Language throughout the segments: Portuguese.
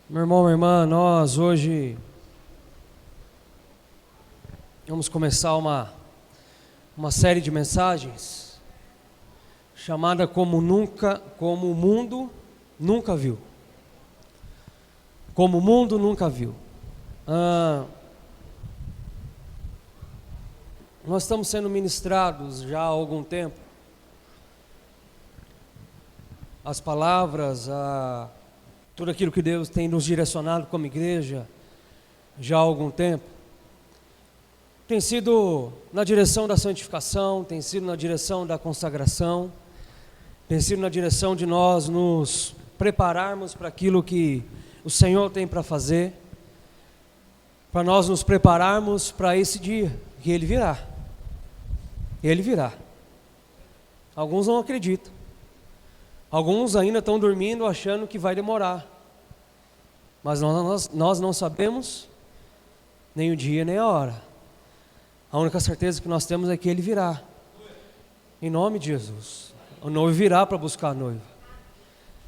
Meu irmão, minha irmã, nós hoje vamos começar uma série de mensagens chamada como o mundo nunca viu. Como o mundo nunca viu. Nós estamos sendo ministrados já há algum tempo. As palavras, tudo aquilo que Deus tem nos direcionado como igreja já há algum tempo, tem sido na direção da santificação, tem sido na direção da consagração, tem sido na direção de nós nos prepararmos para aquilo que o Senhor tem para fazer, para nós nos prepararmos para esse dia, que Ele virá. Ele virá. Alguns não acreditam. Alguns ainda estão dormindo achando que vai demorar. Mas nós não sabemos nem o dia nem a hora. A única certeza que nós temos é que Ele virá. Em nome de Jesus. O noivo virá para buscar a noiva.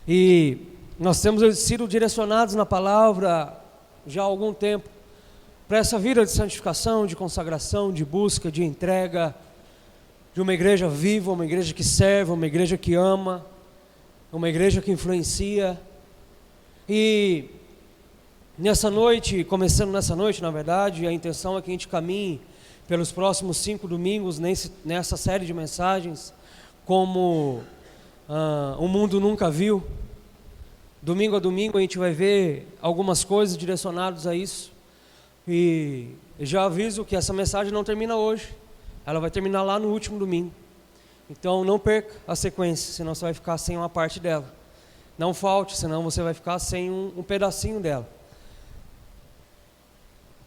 E nós temos sido direcionados na palavra já há algum tempo para essa vida de santificação, de consagração, de busca, de entrega, de uma igreja viva, uma igreja que serve, uma igreja que ama, uma igreja que influencia. E nessa noite, começando nessa noite, na verdade, a intenção é que a gente caminhe pelos próximos 5 domingos nessa série de mensagens, como o mundo nunca viu. Domingo a domingo a gente vai ver algumas coisas direcionadas a isso. E já aviso que essa mensagem não termina hoje, ela vai terminar lá no último domingo. Então não perca a sequência, senão você vai ficar sem uma parte dela. Não falte, senão você vai ficar sem um pedacinho dela.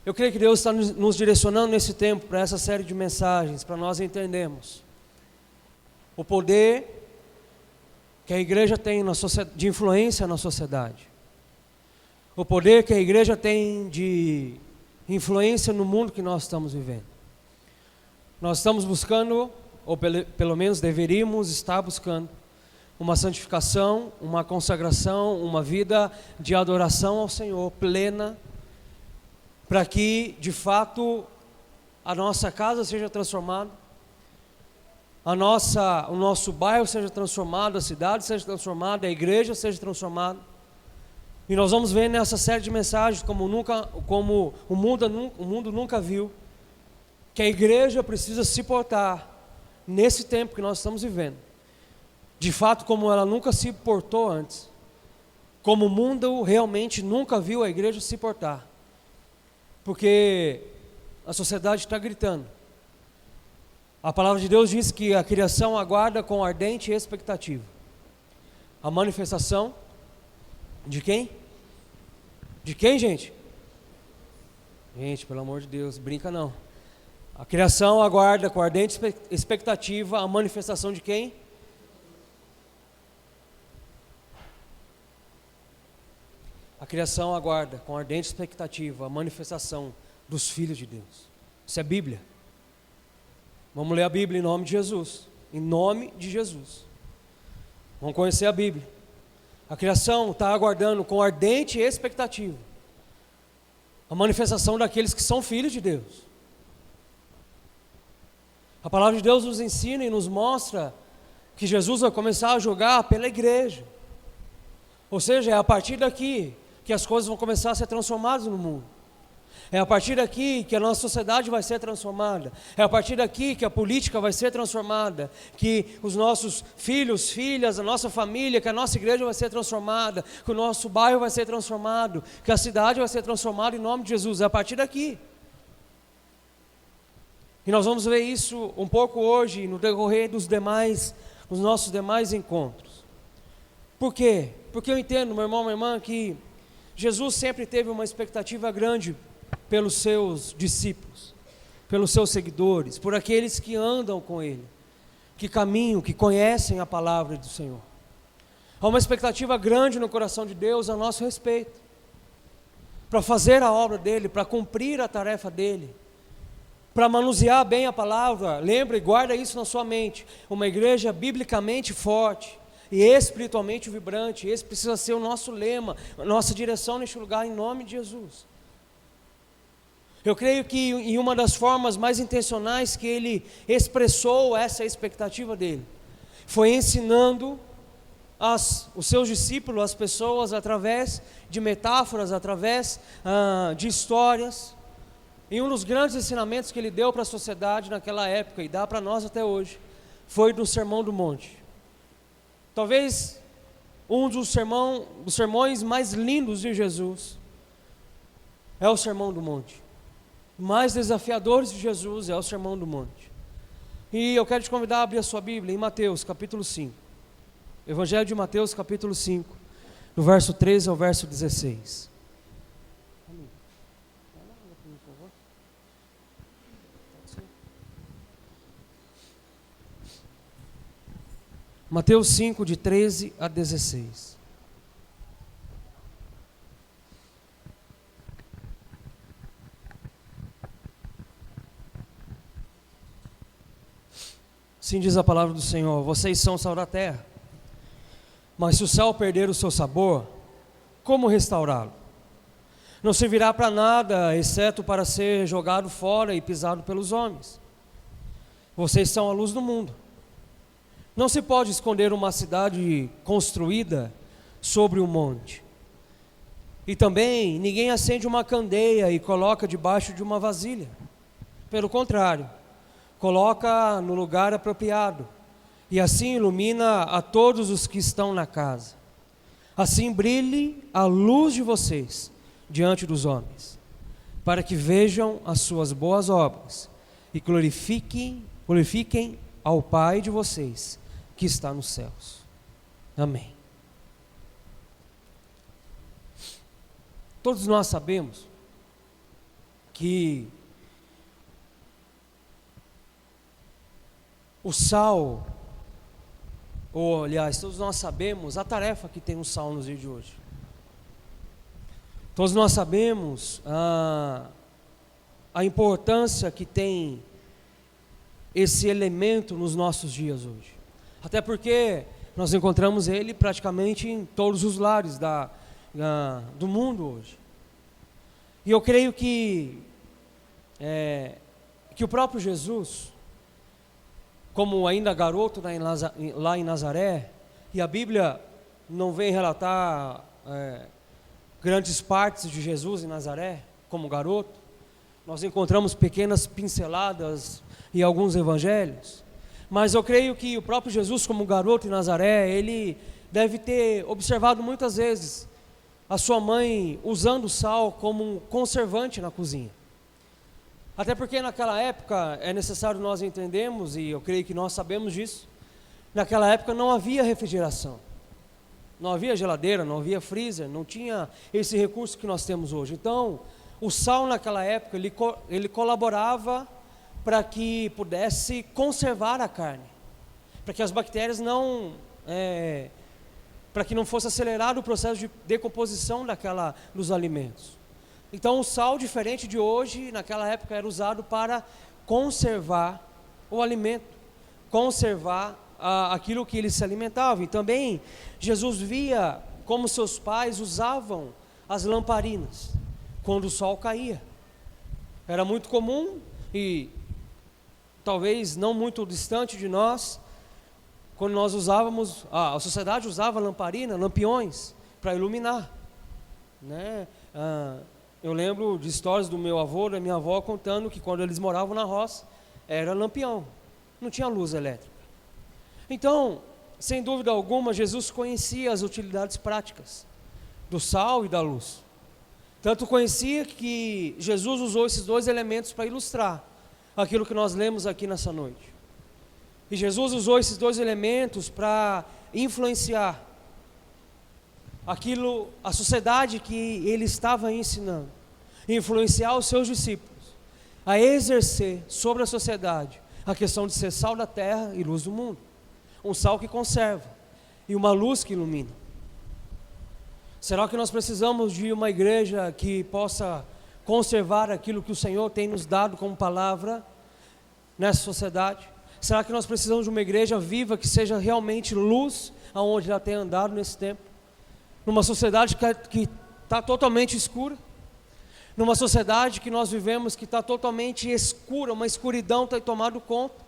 Eu creio que Deus está nos direcionando nesse tempo para essa série de mensagens, para nós entendermos o poder que a igreja tem de influência na sociedade. O poder que a igreja tem de influência no mundo que nós estamos vivendo. Nós estamos buscando, ou pelo menos deveríamos estar buscando, uma santificação, uma consagração, uma vida de adoração ao Senhor plena, para que de fato a nossa casa seja transformada, o nosso bairro seja transformado, a cidade seja transformada, a igreja seja transformada. E nós vamos ver nessa série de mensagens como o mundo nunca viu, que a igreja precisa se portar nesse tempo que nós estamos vivendo, de fato como ela nunca se portou antes, como o mundo realmente nunca viu a igreja se portar, porque a sociedade está gritando. A palavra de Deus diz que a criação aguarda com ardente expectativa a manifestação de quem? De quem, gente? Gente, pelo amor de Deus, brinca não. A criação aguarda com ardente expectativa a manifestação de quem? A criação aguarda com ardente expectativa a manifestação dos filhos de Deus. Isso é Bíblia. Vamos ler a Bíblia em nome de Jesus. Em nome de Jesus. Vamos conhecer a Bíblia. A criação está aguardando com ardente expectativa a manifestação daqueles que são filhos de Deus. A palavra de Deus nos ensina e nos mostra que Jesus vai começar a julgar pela igreja. Ou seja, é a partir daqui que as coisas vão começar a ser transformadas no mundo. É a partir daqui que a nossa sociedade vai ser transformada. É a partir daqui que a política vai ser transformada. Que os nossos filhos, filhas, a nossa família, que a nossa igreja vai ser transformada. Que o nosso bairro vai ser transformado. Que a cidade vai ser transformada em nome de Jesus. É a partir daqui. E nós vamos ver isso um pouco hoje no decorrer dos nossos demais encontros. Por quê? Porque eu entendo, meu irmão, minha irmã, que Jesus sempre teve uma expectativa grande pelos seus discípulos, pelos seus seguidores, por aqueles que andam com Ele, que caminham, que conhecem a palavra do Senhor. Há uma expectativa grande no coração de Deus a nosso respeito, para fazer a obra dEle, para cumprir a tarefa dEle, para manusear bem a palavra. Lembra e guarda isso na sua mente. Uma igreja biblicamente forte e espiritualmente vibrante. Esse precisa ser o nosso lema, a nossa direção neste lugar, em nome de Jesus. Eu creio que em uma das formas mais intencionais que ele expressou essa expectativa dele, foi ensinando os seus discípulos, as pessoas, através de metáforas, através de histórias. E um dos grandes ensinamentos que ele deu para a sociedade naquela época, e dá para nós até hoje, foi do Sermão do Monte. Talvez um dos sermões mais lindos de Jesus é o Sermão do Monte. Mais desafiadores de Jesus é o Sermão do Monte. E eu quero te convidar a abrir a sua Bíblia em Mateus capítulo 5. Evangelho de Mateus capítulo 5, do verso 13 ao verso 16. Mateus 5, de 13 a 16. Assim diz a palavra do Senhor: vocês são sal da terra, mas se o sal perder o seu sabor, como restaurá-lo? Não servirá para nada, exceto para ser jogado fora e pisado pelos homens. Vocês são a luz do mundo. Não se pode esconder uma cidade construída sobre um monte. E também ninguém acende uma candeia e coloca debaixo de uma vasilha. Pelo contrário, coloca no lugar apropriado, e assim ilumina a todos os que estão na casa. Assim brilhe a luz de vocês diante dos homens, para que vejam as suas boas obras e glorifiquem ao Pai de vocês que está nos céus. Amém. Todos nós sabemos que o sal, ou aliás, todos nós sabemos a tarefa que tem o sal nos dias de hoje. Todos nós sabemos a importância que tem esse elemento nos nossos dias hoje. Até porque nós encontramos ele praticamente em todos os lares do mundo hoje. E eu creio que o próprio Jesus, como ainda garoto lá em Nazaré, e a Bíblia não vem relatar grandes partes de Jesus em Nazaré, como garoto, nós encontramos pequenas pinceladas em alguns evangelhos, mas eu creio que o próprio Jesus, como garoto em Nazaré, ele deve ter observado muitas vezes a sua mãe usando o sal como um conservante na cozinha. Até porque naquela época, é necessário nós entendermos, e eu creio que nós sabemos disso, naquela época não havia refrigeração, não havia geladeira, não havia freezer, não tinha esse recurso que nós temos hoje. Então, o sal naquela época, ele colaborava para que pudesse conservar a carne, para que as bactérias para que não fosse acelerado o processo de decomposição dos alimentos. Então o sal, diferente de hoje, naquela época era usado para conservar o alimento, conservar aquilo que ele se alimentava. E também Jesus via como seus pais usavam as lamparinas quando o sol caía. Era muito comum, e talvez não muito distante de nós, quando nós usávamos, a sociedade usava lamparina, lampiões, para iluminar, né? Eu lembro de histórias do meu avô, da minha avó, contando que quando eles moravam na roça, era lampião, não tinha luz elétrica. Então, sem dúvida alguma, Jesus conhecia as utilidades práticas do sal e da luz. Tanto conhecia que Jesus usou esses dois elementos para ilustrar aquilo que nós lemos aqui nessa noite. E Jesus usou esses dois elementos para influenciar a sociedade que ele estava ensinando, influenciar os seus discípulos a exercer sobre a sociedade a questão de ser sal da terra e luz do mundo. Um sal que conserva e uma luz que ilumina. Será que nós precisamos de uma igreja que possa conservar aquilo que o Senhor tem nos dado como palavra nessa sociedade? Será que nós precisamos de uma igreja viva que seja realmente luz aonde ela tem andado nesse tempo? Numa sociedade que está totalmente escura, numa sociedade que nós vivemos que está totalmente escura, uma escuridão tem tomado conta,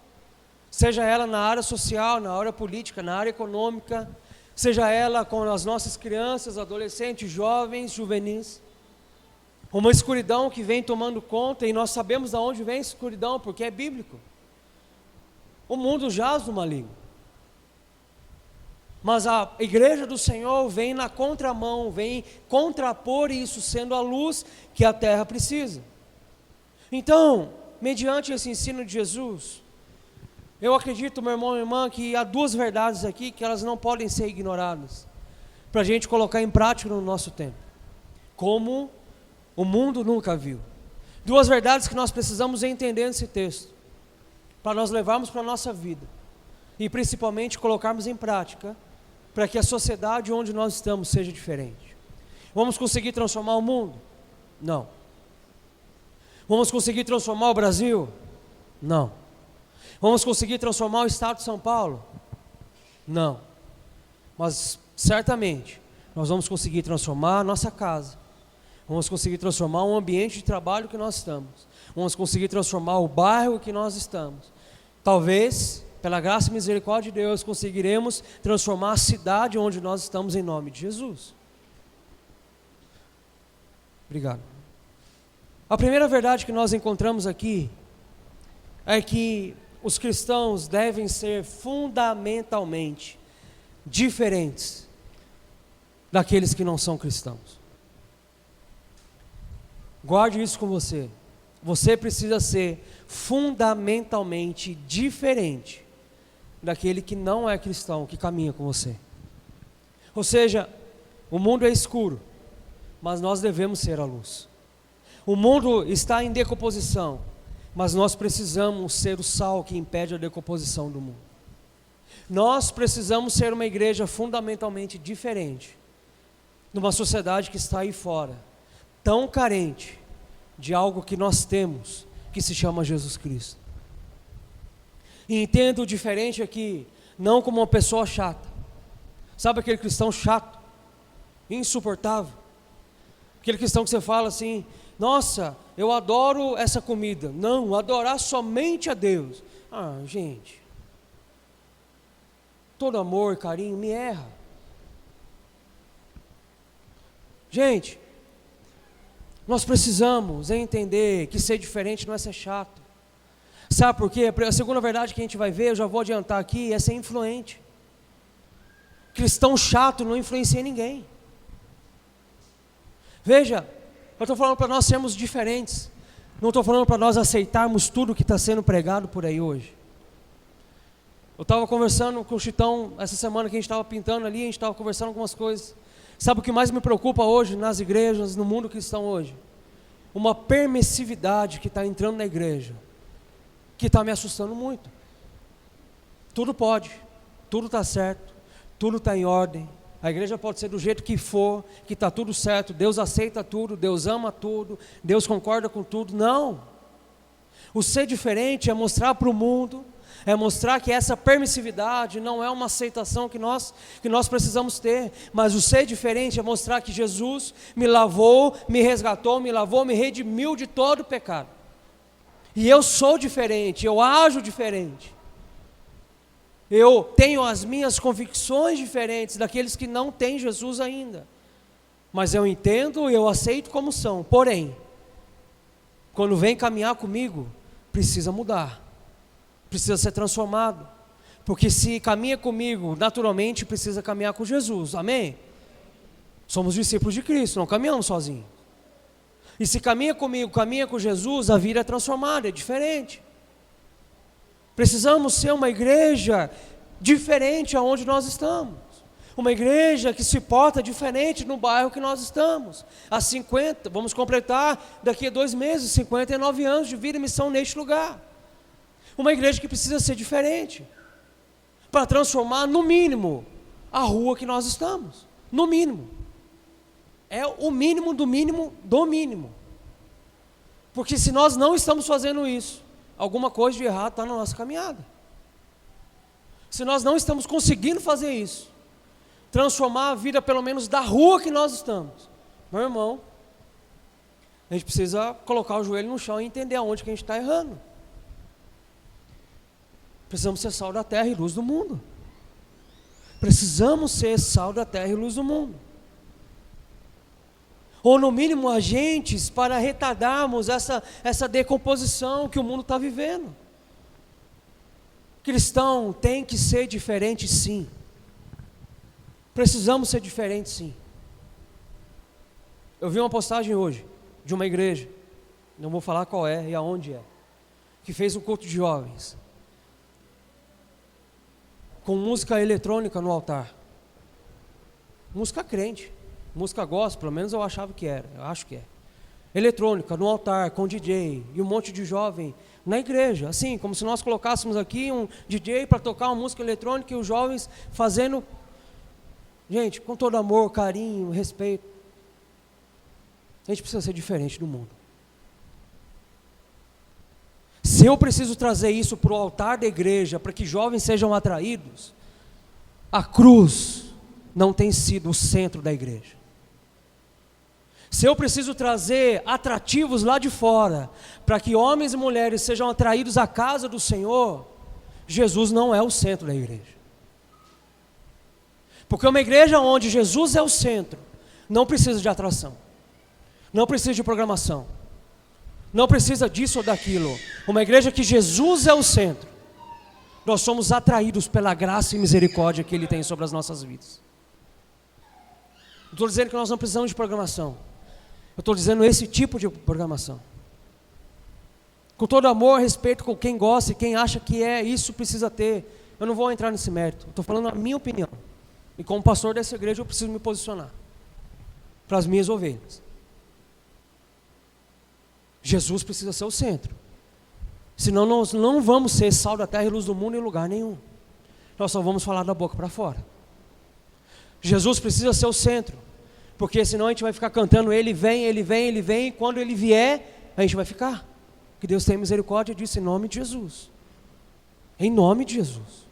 seja ela na área social, na área política, na área econômica, seja ela com as nossas crianças, adolescentes, jovens, juvenis. Uma escuridão que vem tomando conta, e nós sabemos de onde vem a escuridão, porque é bíblico. O mundo jaz no maligno. Mas a igreja do Senhor vem na contramão, vem contrapor isso, sendo a luz que a terra precisa. Então, mediante esse ensino de Jesus, eu acredito, meu irmão e irmã, que há duas verdades aqui que elas não podem ser ignoradas, para a gente colocar em prática no nosso tempo, como o mundo nunca viu. Duas verdades que nós precisamos entender nesse texto, para nós levarmos para a nossa vida, e principalmente colocarmos em prática, para que a sociedade onde nós estamos seja diferente. Vamos conseguir transformar o mundo? Não. Vamos conseguir transformar o Brasil? Não. Vamos conseguir transformar o estado de São Paulo? Não. Mas certamente nós vamos conseguir transformar a nossa casa. Vamos conseguir transformar o ambiente de trabalho que nós estamos. Vamos conseguir transformar o bairro que nós estamos. Talvez, pela graça e misericórdia de Deus, conseguiremos transformar a cidade onde nós estamos em nome de Jesus. Obrigado. A primeira verdade que nós encontramos aqui é que os cristãos devem ser fundamentalmente diferentes daqueles que não são cristãos. Guarde isso com você. Você precisa ser fundamentalmente diferente daquele que não é cristão, que caminha com você. Ou seja, o mundo é escuro, mas nós devemos ser a luz. O mundo está em decomposição, mas nós precisamos ser o sal que impede a decomposição do mundo. Nós precisamos ser uma igreja fundamentalmente diferente, numa sociedade que está aí fora, tão carente de algo que nós temos, que se chama Jesus Cristo. E entendo o diferente aqui, não como uma pessoa chata. Sabe aquele cristão chato, insuportável? Aquele cristão que você fala assim: nossa, eu adoro essa comida. Não, adorar somente a Deus. Ah, gente, todo amor, carinho, me erra. Gente, nós precisamos entender que ser diferente não é ser chato. Sabe por quê? A segunda verdade que a gente vai ver, eu já vou adiantar aqui, é ser influente. Cristão chato não influencia ninguém. Veja, eu estou falando para nós sermos diferentes. Não estou falando para nós aceitarmos tudo que está sendo pregado por aí hoje. Eu estava conversando com o Chitão essa semana que a gente estava pintando ali, a gente estava conversando algumas coisas. Sabe o que mais me preocupa hoje nas igrejas, no mundo cristão hoje? Uma permissividade que está entrando na igreja, que está me assustando muito. Tudo pode, tudo está certo, tudo está em ordem. A igreja pode ser do jeito que for, que está tudo certo, Deus aceita tudo, Deus ama tudo, Deus concorda com tudo. Não. O ser diferente é mostrar para o mundo, é mostrar que essa permissividade não é uma aceitação que nós precisamos ter, mas o ser diferente é mostrar que Jesus me lavou, me resgatou, me redimiu de todo o pecado. E eu sou diferente, eu ajo diferente. Eu tenho as minhas convicções diferentes daqueles que não têm Jesus ainda. Mas eu entendo e eu aceito como são. Porém, quando vem caminhar comigo, precisa mudar. Precisa ser transformado. Porque se caminha comigo, naturalmente precisa caminhar com Jesus. Amém? Somos discípulos de Cristo, não caminhamos sozinhos. E se caminha comigo, caminha com Jesus, a vida é transformada, é diferente. Precisamos ser uma igreja diferente aonde nós estamos. Uma igreja que se porta diferente no bairro que nós estamos. Vamos completar daqui a 2 meses, 59 anos de vida e missão neste lugar. Uma igreja que precisa ser diferente, para transformar no mínimo a rua que nós estamos. No mínimo. É o mínimo do mínimo do mínimo. Porque se nós não estamos fazendo isso, alguma coisa de errado está na nossa caminhada. Se nós não estamos conseguindo fazer isso, transformar a vida pelo menos da rua que nós estamos, meu irmão, a gente precisa colocar o joelho no chão e entender aonde que a gente está errando. Precisamos ser sal da terra e luz do mundo. Precisamos ser sal da terra e luz do mundo. Ou no mínimo agentes para retardarmos essa decomposição que o mundo está vivendo. Cristão tem que ser diferente, sim. Precisamos ser diferentes, sim. Eu vi uma postagem hoje de uma igreja, não vou falar qual é e aonde é, que fez um culto de jovens com música eletrônica no altar. Música crente, música gospel, pelo menos eu achava que era, eu acho que é. Eletrônica no altar, com DJ e um monte de jovem na igreja, assim, como se nós colocássemos aqui um DJ para tocar uma música eletrônica e os jovens fazendo, gente, com todo amor, carinho, respeito. A gente precisa ser diferente do mundo. Se eu preciso trazer isso para o altar da igreja, para que jovens sejam atraídos, a cruz não tem sido o centro da igreja. Se eu preciso trazer atrativos lá de fora, para que homens e mulheres sejam atraídos à casa do Senhor, Jesus não é o centro da igreja. Porque uma igreja onde Jesus é o centro, não precisa de atração. Não precisa de programação. Não precisa disso ou daquilo. Uma igreja que Jesus é o centro. Nós somos atraídos pela graça e misericórdia que Ele tem sobre as nossas vidas. Não estou dizendo que nós não precisamos de programação. Eu estou dizendo esse tipo de programação. Com todo amor, respeito com quem gosta e quem acha que isso precisa ter. Eu não vou entrar nesse mérito. Estou falando a minha opinião. E como pastor dessa igreja eu preciso me posicionar para as minhas ovelhas. Jesus precisa ser o centro. Senão nós não vamos ser sal da terra e luz do mundo em lugar nenhum. Nós só vamos falar da boca para fora. Jesus precisa ser o centro. Porque senão a gente vai ficar cantando Ele vem, Ele vem, Ele vem. E quando Ele vier, a gente vai ficar. Que Deus tenha misericórdia disso em nome de Jesus. Em nome de Jesus.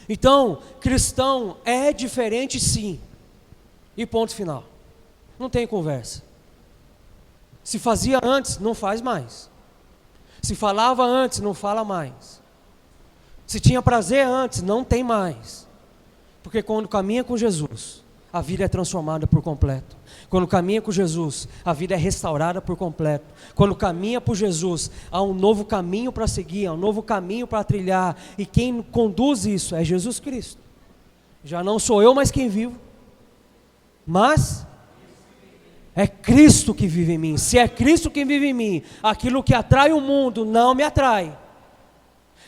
Então, cristão é diferente sim. E ponto final. Não tem conversa. Se fazia antes, não faz mais. Se falava antes, não fala mais. Se tinha prazer antes, não tem mais. Porque quando caminha com Jesus, a vida é transformada por completo. Quando caminha com Jesus, a vida é restaurada por completo. Quando caminha por Jesus, há um novo caminho para seguir, há um novo caminho para trilhar. E quem conduz isso é Jesus Cristo. Já não sou eu mais quem vivo, mas é Cristo que vive em mim. Se é Cristo que vive em mim, aquilo que atrai o mundo não me atrai.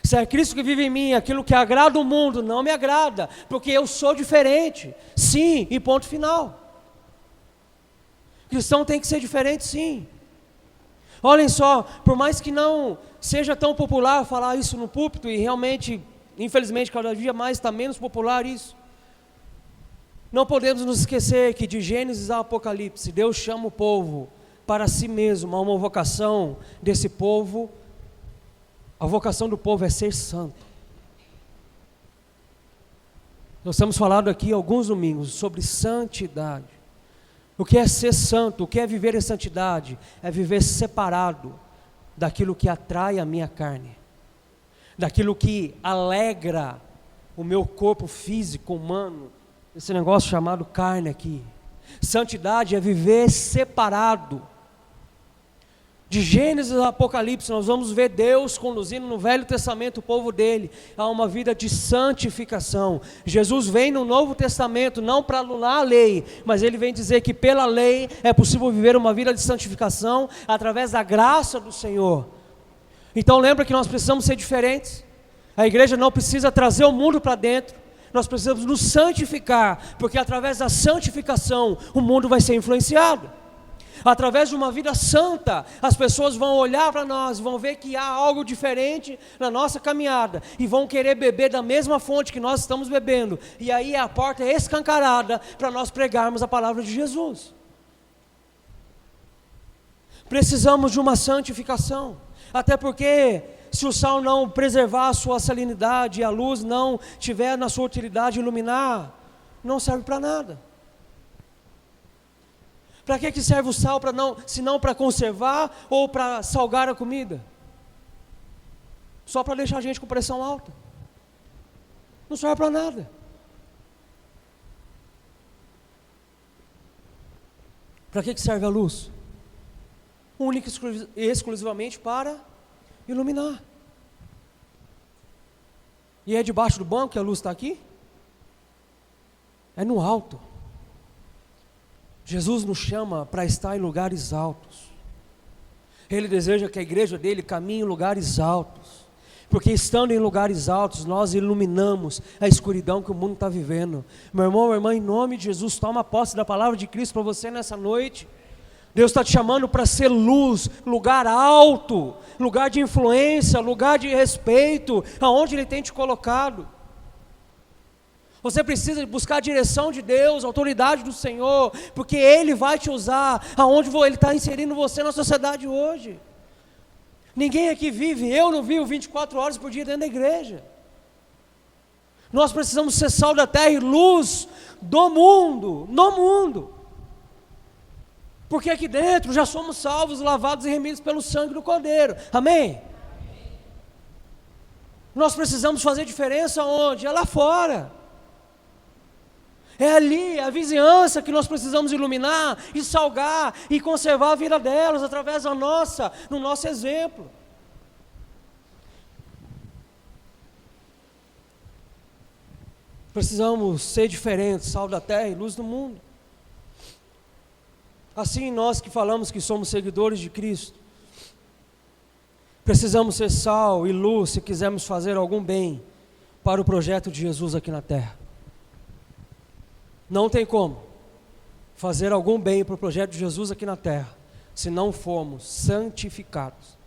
Se é Cristo que vive em mim, aquilo que agrada o mundo não me agrada, porque eu sou diferente. Sim, e ponto final. Cristão tem que ser diferente, sim. Olhem só, por mais que não seja tão popular falar isso no púlpito, e realmente, infelizmente, cada dia mais está menos popular isso. Não podemos nos esquecer que de Gênesis ao Apocalipse, Deus chama o povo para si mesmo, a uma vocação desse povo. A vocação do povo é ser santo. Nós temos falado aqui alguns domingos sobre santidade. O que é ser santo? O que é viver em santidade? É viver separado daquilo que atrai a minha carne, daquilo que alegra o meu corpo físico, humano, esse negócio chamado carne aqui. Santidade é viver separado. De Gênesis ao Apocalipse, nós vamos ver Deus conduzindo no Velho Testamento o povo dele a uma vida de santificação. Jesus vem no Novo Testamento não para anular a lei, mas ele vem dizer que pela lei é possível viver uma vida de santificação através da graça do Senhor. Então lembra que nós precisamos ser diferentes. A igreja não precisa trazer o mundo para dentro, nós precisamos nos santificar, porque através da santificação o mundo vai ser influenciado. Através de uma vida santa, as pessoas vão olhar para nós, vão ver que há algo diferente na nossa caminhada e vão querer beber da mesma fonte que nós estamos bebendo. E aí a porta é escancarada para nós pregarmos a palavra de Jesus. Precisamos de uma santificação, até porque se o sal não preservar a sua salinidade e a luz não tiver na sua utilidade iluminar, não serve para nada. Para que serve o sal, se não para conservar ou para salgar a comida? Só para deixar a gente com pressão alta. Não serve para nada. Para que serve a luz? Única e exclusivamente para iluminar. E é debaixo do banco que a luz está aqui? É no alto. Jesus nos chama para estar em lugares altos. Ele deseja que a igreja dele caminhe em lugares altos. Porque estando em lugares altos, nós iluminamos a escuridão que o mundo está vivendo. Meu irmão, minha irmã, em nome de Jesus, toma posse da palavra de Cristo para você nessa noite. Deus está te chamando para ser luz, lugar alto, lugar de influência, lugar de respeito, aonde Ele tem te colocado. Você precisa buscar a direção de Deus, a autoridade do Senhor, porque Ele vai te usar aonde Ele está inserindo você na sociedade hoje. Ninguém aqui vive, eu não vivo 24 horas por dia dentro da igreja. Nós precisamos ser sal da terra e luz do mundo, no mundo. Porque aqui dentro já somos salvos, lavados e remidos pelo sangue do Cordeiro. Amém? Nós precisamos fazer diferença onde? É lá fora. É ali, a vizinhança que nós precisamos iluminar e salgar e conservar a vida delas através do nosso exemplo. Precisamos ser diferentes, sal da terra e luz do mundo. Assim nós que falamos que somos seguidores de Cristo, precisamos ser sal e luz se quisermos fazer algum bem para o projeto de Jesus aqui na terra. Não tem como fazer algum bem para o projeto de Jesus aqui na terra, se não formos santificados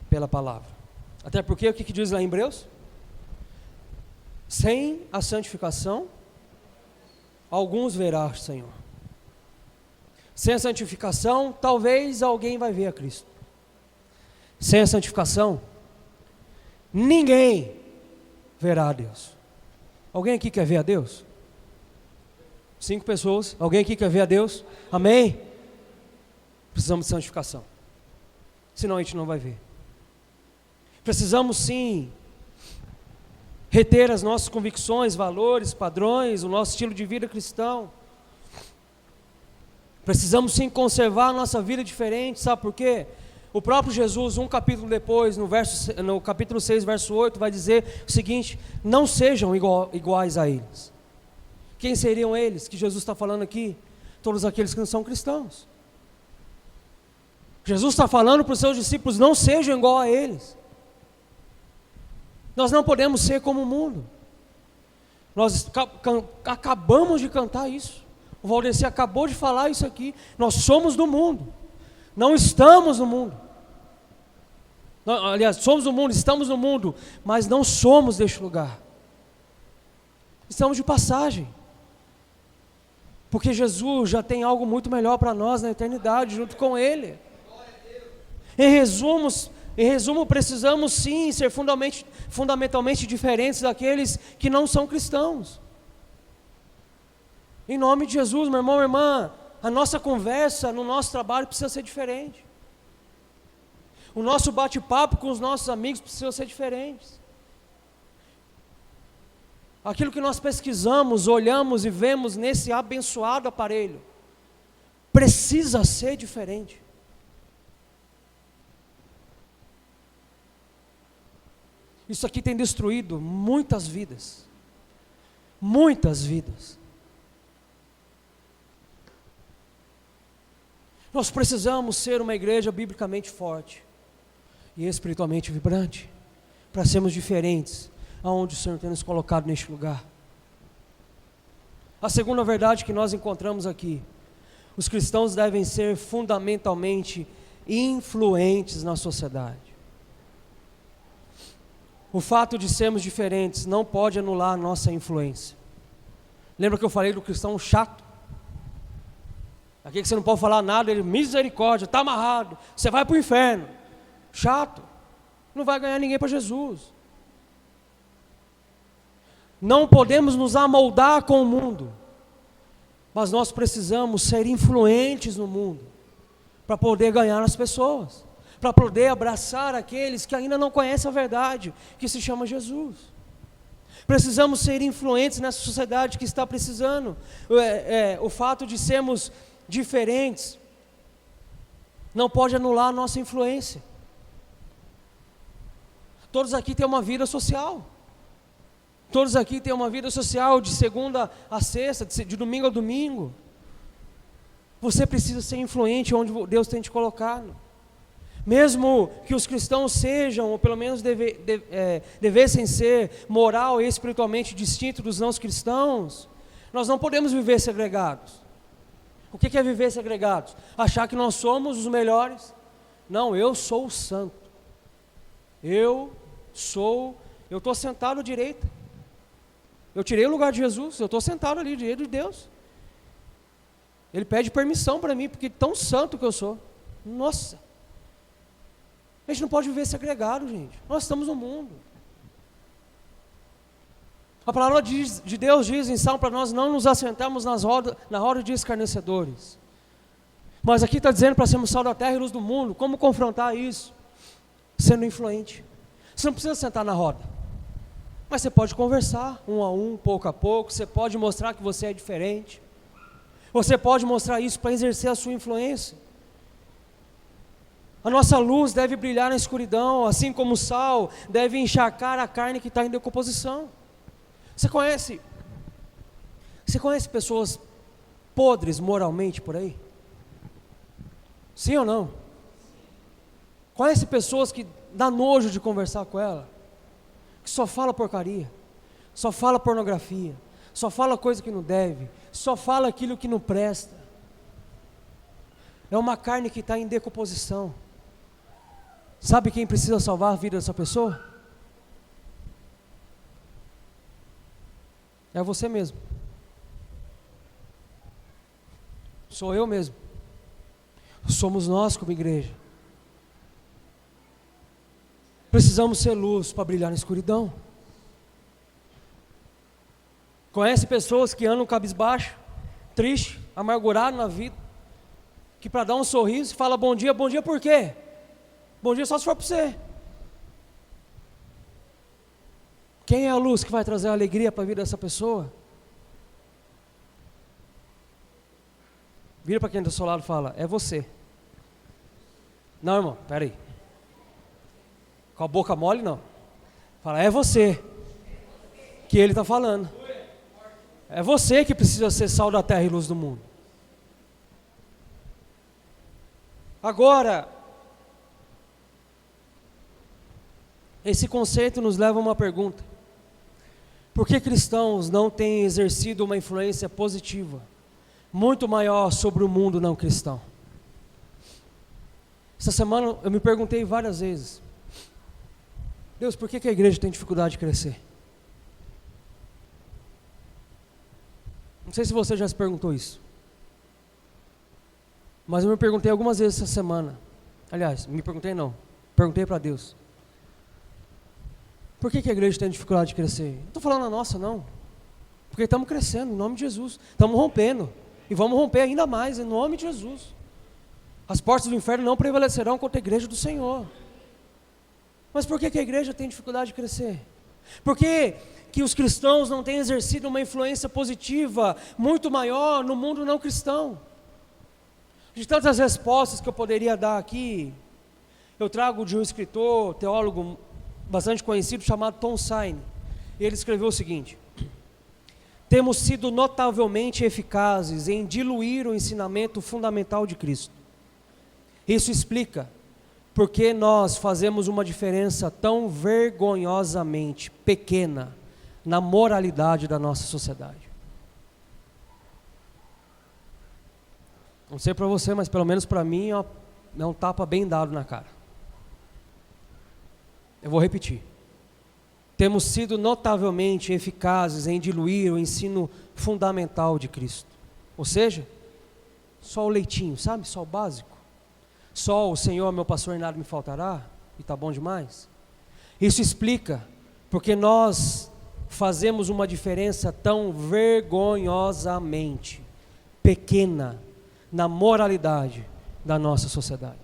pela palavra. Até porque, o que diz lá em Hebreus? Sem a santificação, alguns verá, Senhor. Sem a santificação, talvez alguém vai ver a Cristo. Sem a santificação, ninguém verá a Deus. Alguém aqui quer ver a Deus? 5 pessoas. Alguém aqui quer ver a Deus? Amém? Precisamos de santificação. Senão a gente não vai ver. Precisamos sim reter as nossas convicções, valores, padrões, o nosso estilo de vida cristão. Precisamos sim conservar a nossa vida diferente. Sabe por quê? O próprio Jesus, um capítulo depois, no capítulo 6, verso 8, vai dizer o seguinte: não sejam iguais a eles. Quem seriam eles que Jesus está falando aqui? Todos aqueles que não são cristãos. Jesus está falando para os seus discípulos: não sejam igual a eles. Nós não podemos ser como o mundo. Nós acabamos de cantar isso. O Valdeci acabou de falar isso aqui. Nós somos do mundo. Não estamos no mundo. Aliás, somos do mundo, estamos no mundo, mas não somos deste lugar. Estamos de passagem. Porque Jesus já tem algo muito melhor para nós na eternidade, junto com Ele. Em resumo, precisamos sim ser fundamentalmente diferentes daqueles que não são cristãos. Em nome de Jesus, meu irmão, minha irmã, a nossa conversa no nosso trabalho precisa ser diferente. O nosso bate-papo com os nossos amigos precisa ser diferente. Aquilo que nós pesquisamos, olhamos e vemos nesse abençoado aparelho, precisa ser diferente. Isso aqui tem destruído muitas vidas. Muitas vidas. Nós precisamos ser uma igreja biblicamente forte e espiritualmente vibrante, para sermos diferentes aonde o Senhor tem nos colocado neste lugar. A segunda verdade que nós encontramos aqui: os cristãos devem ser fundamentalmente influentes na sociedade. O fato de sermos diferentes não pode anular a nossa influência. Lembra que eu falei do cristão chato? Aqui que você não pode falar nada, ele, misericórdia, está amarrado, você vai para o inferno. Chato. não vai ganhar ninguém para Jesus. Não podemos nos amoldar com o mundo, mas nós precisamos ser influentes no mundo, para poder ganhar as pessoas, para poder abraçar aqueles que ainda não conhecem a verdade, que se chama Jesus. Precisamos ser influentes nessa sociedade que está precisando. O fato de sermos diferentes não pode anular a nossa influência. Todos aqui têm uma vida social. Todos aqui têm uma vida social de segunda a sexta, de domingo a domingo. Você precisa ser influente onde Deus tem te colocado. Mesmo que os cristãos sejam, ou pelo menos devessem ser moral e espiritualmente distintos dos não cristãos, nós não podemos viver segregados. O que é viver segregados? Achar que nós somos os melhores. Não, eu sou o santo. Eu estou sentado à direita. Eu tirei o lugar de Jesus, eu estou sentado ali, direito de Deus. Ele pede permissão para mim, porque tão santo que eu sou. Nossa! A gente não pode viver segregado, gente. Nós estamos no mundo. A palavra de Deus diz em Salmo para nós não nos assentarmos na roda de escarnecedores. Mas aqui está dizendo para sermos sal da terra e luz do mundo. Como confrontar isso? Sendo influente. Você não precisa sentar na roda. Mas você pode conversar, um a um, pouco a pouco. Você pode mostrar que você é diferente. Você pode mostrar isso para exercer a sua influência. A nossa luz deve brilhar na escuridão, assim como o sal deve encharcar a carne que está em decomposição. Você conhece pessoas podres moralmente por aí? Sim ou não? Conhece pessoas que dá nojo de conversar com ela? Que só fala porcaria, só fala pornografia, só fala coisa que não deve, só fala aquilo que não presta. É uma carne que está em decomposição. Sabe quem precisa salvar a vida dessa pessoa? É você mesmo. Sou eu mesmo. Somos nós como igreja. Precisamos ser luz para brilhar na escuridão. Conhece pessoas que andam cabisbaixo, triste, amargurado na vida, que para dar um sorriso fala bom dia por quê? Bom dia só se for para você. Quem é a luz que vai trazer alegria para a vida dessa pessoa? Vira para quem está do seu lado e fala, é você. Não, irmão, peraí. Com a boca mole, não. Fala, é você. Que ele está falando. É você que precisa ser sal da terra e luz do mundo. Agora, esse conceito nos leva a uma pergunta. Por que cristãos não têm exercido uma influência positiva, muito maior sobre o mundo não cristão? Essa semana eu me perguntei várias vezes, Deus, por que a igreja tem dificuldade de crescer? Não sei se você já se perguntou isso, mas eu me perguntei algumas vezes essa semana. Aliás, perguntei para Deus. Por que a igreja tem dificuldade de crescer? Não estou falando a nossa, não. Porque estamos crescendo, em nome de Jesus. Estamos rompendo. E vamos romper ainda mais, em nome de Jesus. As portas do inferno não prevalecerão contra a igreja do Senhor. Mas por que a igreja tem dificuldade de crescer? Por que os cristãos não têm exercido uma influência positiva muito maior no mundo não cristão? De tantas respostas que eu poderia dar aqui, eu trago de um escritor, teólogo bastante conhecido, chamado Tom Sine. Ele escreveu o seguinte: temos sido notavelmente eficazes em diluir o ensinamento fundamental de Cristo. Isso explica porque nós fazemos uma diferença tão vergonhosamente pequena na moralidade da nossa sociedade. Não sei para você, mas pelo menos para mim é um tapa bem dado na cara. Eu vou repetir. Temos sido notavelmente eficazes em diluir o ensino fundamental de Cristo. Ou seja, só o leitinho, sabe? Só o básico. Só o Senhor, meu pastor, e nada me faltará, e está bom demais. Isso explica porque nós fazemos uma diferença tão vergonhosamente pequena na moralidade da nossa sociedade.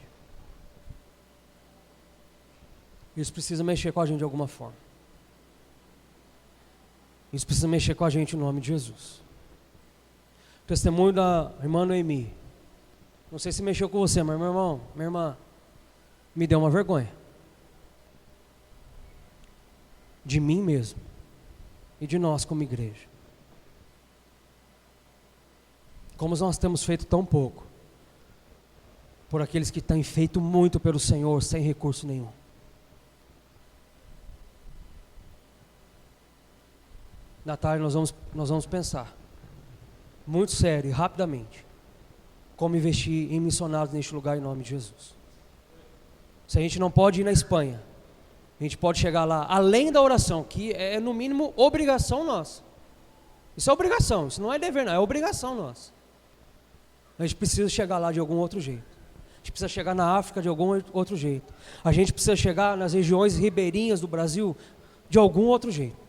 Isso precisa mexer com a gente de alguma forma. Isso precisa mexer com a gente em nome de Jesus. O testemunho da irmã Noemi. Não sei se mexeu com você, mas meu irmão, minha irmã, me deu uma vergonha. De mim mesmo. E de nós como igreja. Como nós temos feito tão pouco por aqueles que têm feito muito pelo Senhor sem recurso nenhum. Na tarde nós vamos pensar muito sério e rapidamente como investir em missionários neste lugar em nome de Jesus. Se a gente não pode ir na Espanha, a gente pode chegar lá além da oração, que é no mínimo obrigação nossa. Isso é obrigação, isso não é dever não, é obrigação nossa. A gente precisa chegar lá de algum outro jeito. A gente precisa chegar na África de algum outro jeito. A gente precisa chegar nas regiões ribeirinhas do Brasil de algum outro jeito.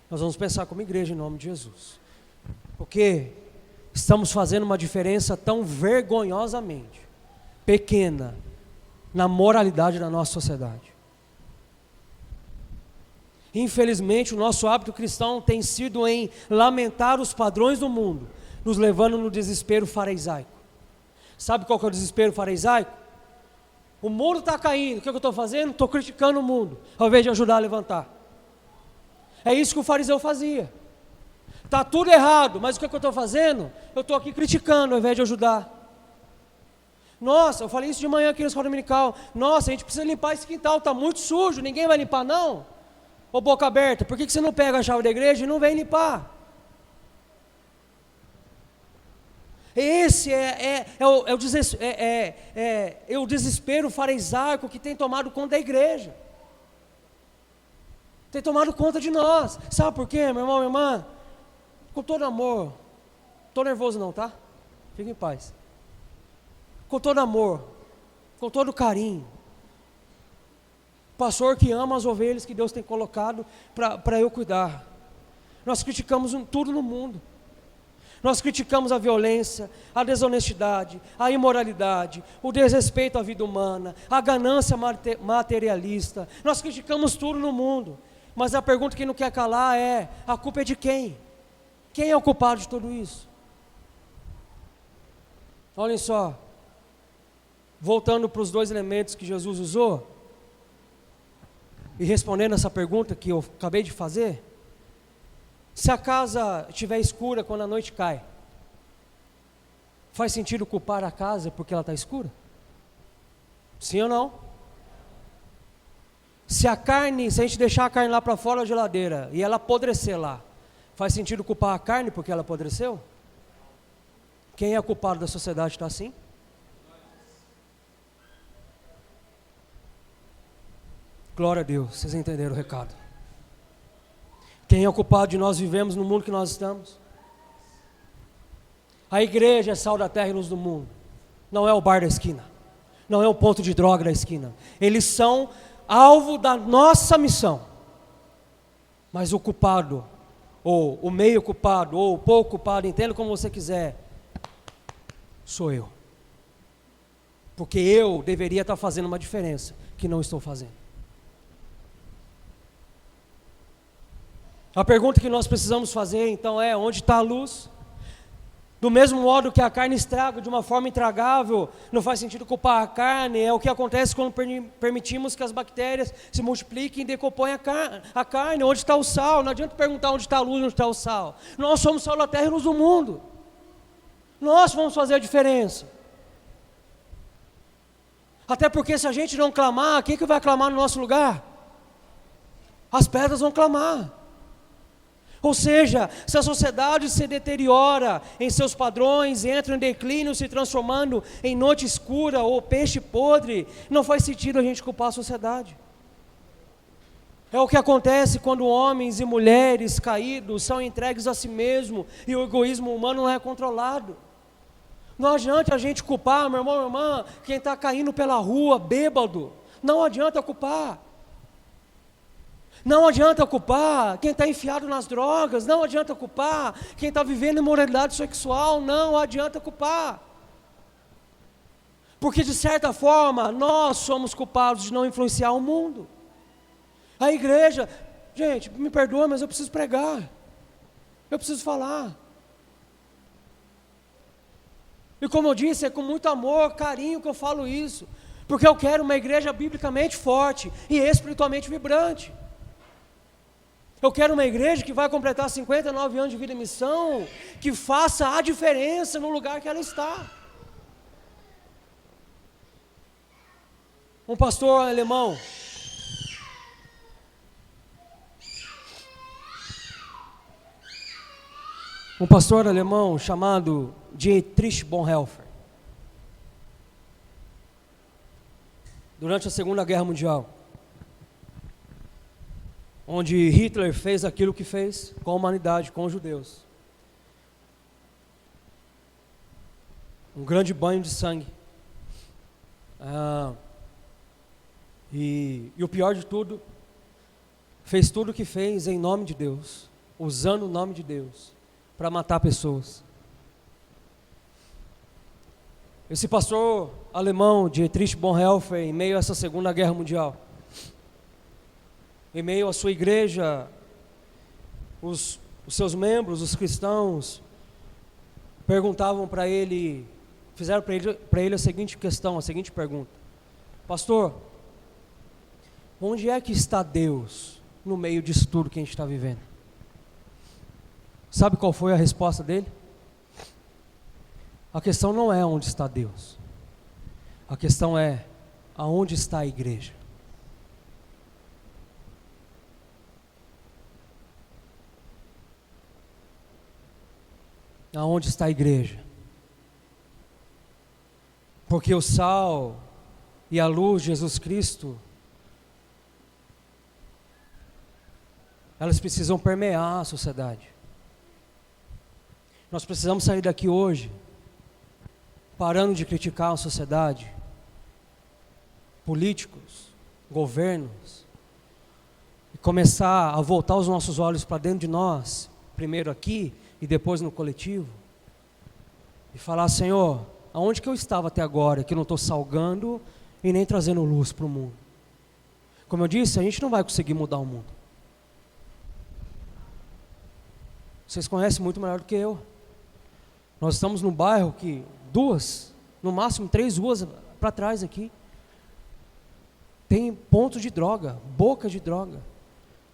Nós vamos pensar como igreja em nome de Jesus. Porque estamos fazendo uma diferença tão vergonhosamente pequena na moralidade da nossa sociedade. Infelizmente, o nosso hábito cristão tem sido em lamentar os padrões do mundo, nos levando no desespero farisaico. Sabe qual que é o desespero farisaico? O mundo está caindo, o que eu estou fazendo? Estou criticando o mundo, ao invés de ajudar a levantar. É isso que o fariseu fazia. Está tudo errado, mas o que eu estou fazendo? Eu estou aqui criticando, ao invés de ajudar. Nossa, eu falei isso de manhã aqui na escola dominical. Nossa, a gente precisa limpar esse quintal, está muito sujo, ninguém vai limpar não? Ô boca aberta, por que você não pega a chave da igreja e não vem limpar? Esse é o desespero farisaico que tem tomado conta da igreja. Tem tomado conta de nós. Sabe por quê, meu irmão, minha irmã? Com todo amor. Estou nervoso não, tá? Fique em paz. Com todo amor, com todo carinho. Pastor que ama as ovelhas que Deus tem colocado para eu cuidar. Nós criticamos tudo no mundo. Nós criticamos a violência, a desonestidade, a imoralidade, o desrespeito à vida humana, a ganância materialista. Nós criticamos tudo no mundo. Mas a pergunta que não quer calar é: a culpa é de quem? Quem é o culpado de tudo isso? Olhem só, voltando para os dois elementos que Jesus usou, e respondendo essa pergunta que eu acabei de fazer, se a casa estiver escura quando a noite cai, faz sentido culpar a casa porque ela está escura? Sim ou não? Se a gente deixar a carne lá para fora da geladeira e ela apodrecer lá, faz sentido culpar a carne porque ela apodreceu? Quem é culpado da sociedade está assim? Glória a Deus, vocês entenderam o recado. Quem é o culpado de nós vivemos no mundo que nós estamos? A igreja é sal da terra e luz do mundo. Não é o bar da esquina. Não é o ponto de droga da esquina. Eles são alvo da nossa missão. Mas o culpado, ou o meio culpado, ou o pouco culpado, entenda como você quiser, sou eu. Porque eu deveria estar fazendo uma diferença que não estou fazendo. A pergunta que nós precisamos fazer então é: onde está a luz? Do mesmo modo que a carne estraga de uma forma intragável, não faz sentido culpar a carne. É o que acontece quando permitimos que as bactérias se multipliquem e decompõem a carne. Onde está o sal? Não adianta perguntar onde está a luz, onde está o sal. Nós somos sal da terra e luz do mundo. Nós vamos fazer a diferença. Até porque se a gente não clamar, quem que vai clamar no nosso lugar? As pedras vão clamar. Ou seja, se a sociedade se deteriora em seus padrões, entra em declínio, se transformando em noite escura ou peixe podre, não faz sentido a gente culpar a sociedade. É o que acontece quando homens e mulheres caídos são entregues a si mesmo e o egoísmo humano não é controlado. Não adianta a gente culpar, meu irmão, minha irmã, quem está caindo pela rua, bêbado. Não adianta culpar. Não adianta culpar quem está enfiado nas drogas, não adianta culpar quem está vivendo imoralidade sexual, não adianta culpar. Porque de certa forma, nós somos culpados de não influenciar o mundo. A igreja, gente, me perdoa, mas eu preciso pregar, eu preciso falar. E como eu disse, é com muito amor, carinho que eu falo isso, porque eu quero uma igreja biblicamente forte e espiritualmente vibrante. Eu quero uma igreja que vai completar 59 anos de vida e missão, que faça a diferença no lugar que ela está. Um pastor alemão, chamado Dietrich Bonhoeffer, durante a Segunda Guerra Mundial, onde Hitler fez aquilo que fez com a humanidade, com os judeus. Um grande banho de sangue. E o pior de tudo, fez tudo o que fez em nome de Deus, usando o nome de Deus, para matar pessoas. Esse pastor alemão, Dietrich Bonhoeffer, em meio a essa Segunda Guerra Mundial, em meio à sua igreja, os seus membros, os cristãos, perguntavam para ele, fizeram para ele a seguinte questão, a seguinte pergunta: pastor, onde é que está Deus no meio disso tudo que a gente está vivendo? Sabe qual foi a resposta dele? A questão não é onde está Deus, a questão é aonde está a igreja. Aonde está a igreja? Porque o sal e a luz de Jesus Cristo, elas precisam permear a sociedade. Nós precisamos sair daqui hoje, parando de criticar a sociedade, políticos, governos, e começar a voltar os nossos olhos para dentro de nós, primeiro aqui e depois no coletivo, e falar: Senhor, aonde que eu estava até agora, que não estou salgando e nem trazendo luz para o mundo? Como eu disse, a gente não vai conseguir mudar o mundo. Vocês conhecem muito melhor do que eu. Nós estamos num bairro que 2, no máximo 3 ruas para trás aqui, tem pontos de droga, boca de droga,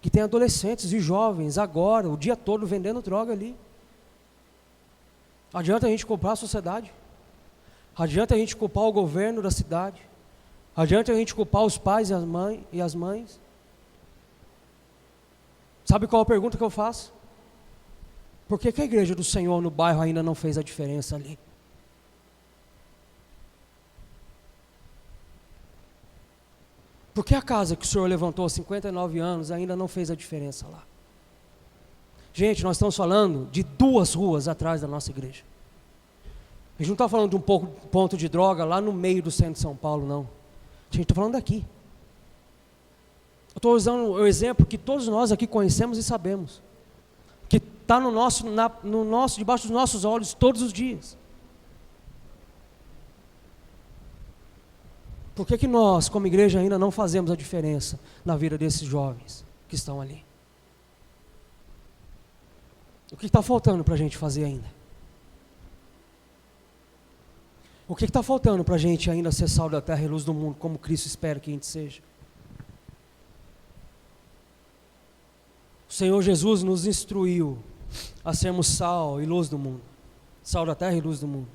que tem adolescentes e jovens agora, o dia todo vendendo droga ali. Adianta a gente culpar a sociedade? Adianta a gente culpar o governo da cidade? Adianta a gente culpar os pais e as mães? Sabe qual a pergunta que eu faço? Por que a igreja do Senhor no bairro ainda não fez a diferença ali? Por que a casa que o Senhor levantou há 59 anos ainda não fez a diferença lá? Gente, nós estamos falando de 2 ruas atrás da nossa igreja. A gente não está falando de um ponto de droga lá no meio do centro de São Paulo, não. A gente está falando daqui. Eu estou usando o exemplo que todos nós aqui conhecemos e sabemos, que está debaixo dos nossos olhos todos os dias. Por que nós, como igreja, ainda não fazemos a diferença na vida desses jovens que estão ali? O que está faltando para a gente fazer ainda? O que está faltando para a gente ainda ser sal da terra e luz do mundo, como Cristo espera que a gente seja? O Senhor Jesus nos instruiu a sermos sal e luz do mundo, sal da terra e luz do mundo.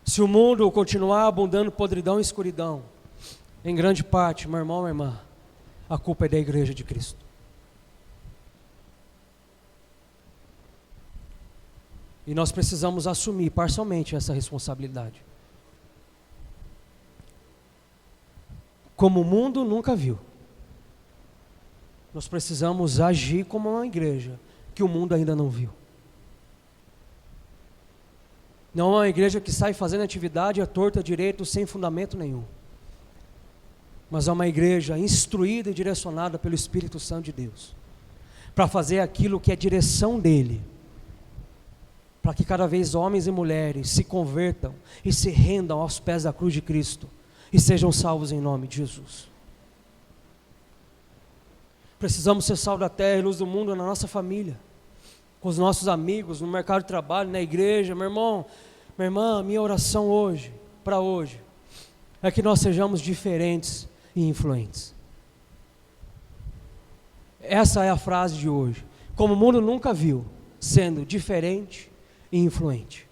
Se o mundo continuar abundando podridão e escuridão, em grande parte, meu irmão, minha irmã, a culpa é da igreja de Cristo. E nós precisamos assumir parcialmente essa responsabilidade. Como o mundo nunca viu, nós precisamos agir como uma igreja que o mundo ainda não viu. Não é uma igreja que sai fazendo atividade à torta direito, sem fundamento nenhum. mas é uma igreja instruída e direcionada pelo Espírito Santo de Deus, para fazer aquilo que é direção dele, para que cada vez homens e mulheres se convertam e se rendam aos pés da cruz de Cristo e sejam salvos em nome de Jesus. Precisamos ser sal da terra e luz do mundo na nossa família, com os nossos amigos, no mercado de trabalho, na igreja. Meu irmão, minha irmã, minha oração hoje, para hoje, é que nós sejamos diferentes e influentes. Essa é a frase de hoje. Como o mundo nunca viu, sendo diferente e influente.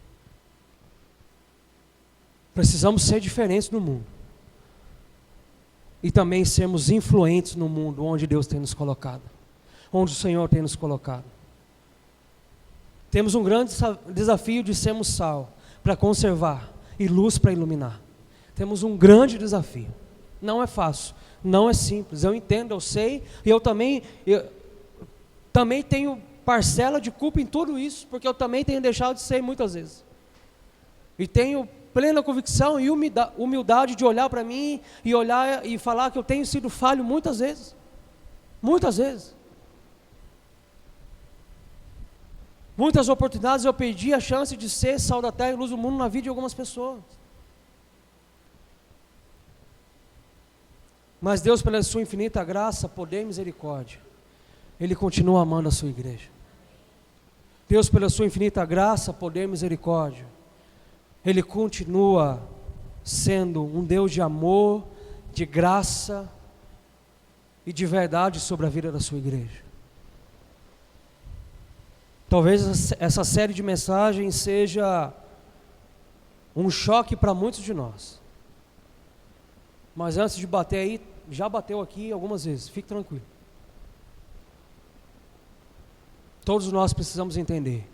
Precisamos ser diferentes no mundo. E também sermos influentes no mundo onde Deus tem nos colocado. Onde o Senhor tem nos colocado. Temos um grande desafio de sermos sal para conservar e luz para iluminar. Temos um grande desafio. Não é fácil, não é simples. Eu entendo, eu sei, e eu também tenho parcela de culpa em tudo isso, porque eu também tenho deixado de ser muitas vezes. E tenho plena convicção e humildade de olhar para mim e olhar e falar que eu tenho sido falho muitas vezes. Muitas vezes. Muitas oportunidades eu perdi a chance de ser sal da terra e luz do mundo na vida de algumas pessoas. Mas Deus, pela sua infinita graça, poder e misericórdia, Ele continua amando a sua igreja. Deus, pela sua infinita graça, poder e misericórdia, Ele continua sendo um Deus de amor, de graça e de verdade sobre a vida da sua igreja. Talvez essa série de mensagens seja um choque para muitos de nós. Mas antes de bater aí, já bateu aqui algumas vezes, fique tranquilo. Todos nós precisamos entender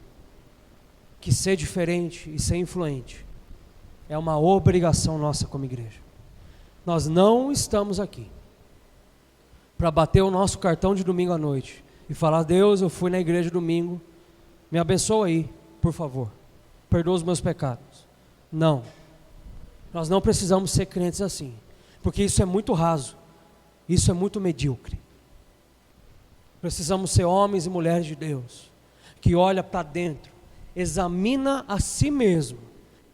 que ser diferente e ser influente é uma obrigação nossa como igreja. Nós não estamos aqui para bater o nosso cartão de domingo à noite e falar: Deus, eu fui na igreja domingo, me abençoa aí, por favor, perdoa os meus pecados. Não, nós não precisamos ser crentes assim, porque isso é muito raso, isso é muito medíocre. Precisamos ser homens e mulheres de Deus, que olha para dentro, examina a si mesmo,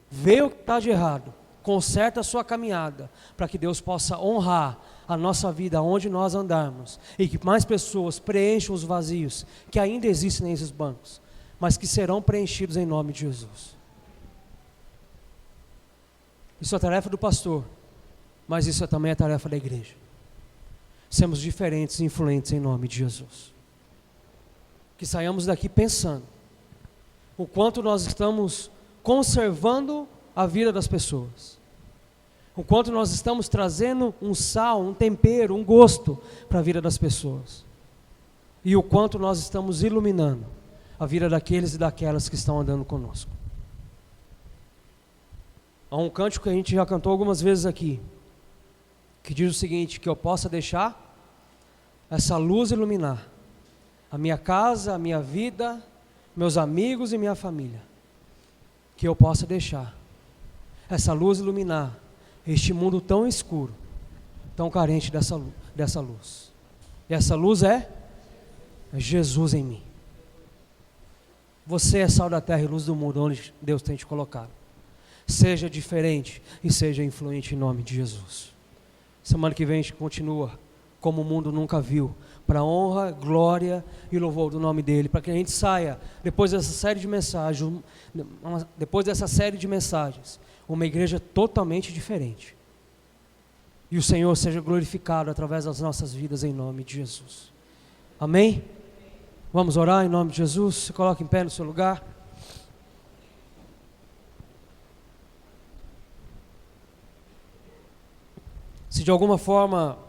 vê o que está de errado, conserta a sua caminhada, para que Deus possa honrar a nossa vida onde nós andarmos, e que mais pessoas preencham os vazios que ainda existem nesses bancos, mas que serão preenchidos em nome de Jesus. Isso é tarefa do pastor, mas isso também é tarefa da igreja. Sermos diferentes e influentes em nome de Jesus. Que saiamos daqui pensando o quanto nós estamos conservando a vida das pessoas, o quanto nós estamos trazendo um sal, um tempero, um gosto para a vida das pessoas, e o quanto nós estamos iluminando a vida daqueles e daquelas que estão andando conosco. Há um cântico que a gente já cantou algumas vezes aqui, que diz o seguinte: que eu possa deixar essa luz iluminar a minha casa, a minha vida, meus amigos e minha família. Que eu possa deixar essa luz iluminar este mundo tão escuro, tão carente dessa luz. E essa luz é Jesus em mim. Você é sal da terra e luz do mundo onde Deus tem te colocado. Seja diferente e seja influente em nome de Jesus. Semana que vem a gente continua como o mundo nunca viu, para a honra, glória e louvor do nome dele, para que a gente saia depois dessa série de mensagens, uma igreja totalmente diferente, e o Senhor seja glorificado através das nossas vidas em nome de Jesus. Amém? Vamos orar em nome de Jesus. Se coloque em pé no seu lugar. Se de alguma forma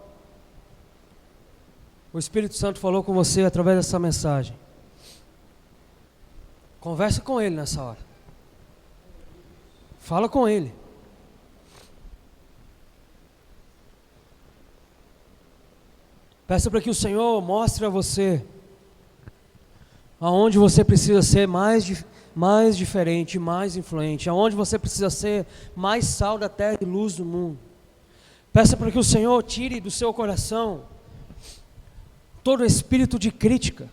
o Espírito Santo falou com você através dessa mensagem, converse com Ele nessa hora. Fala com Ele. Peça para que o Senhor mostre a você aonde você precisa ser mais diferente, mais influente, aonde você precisa ser mais sal da terra e luz do mundo. Peça para que o Senhor tire do seu coração todo espírito de crítica.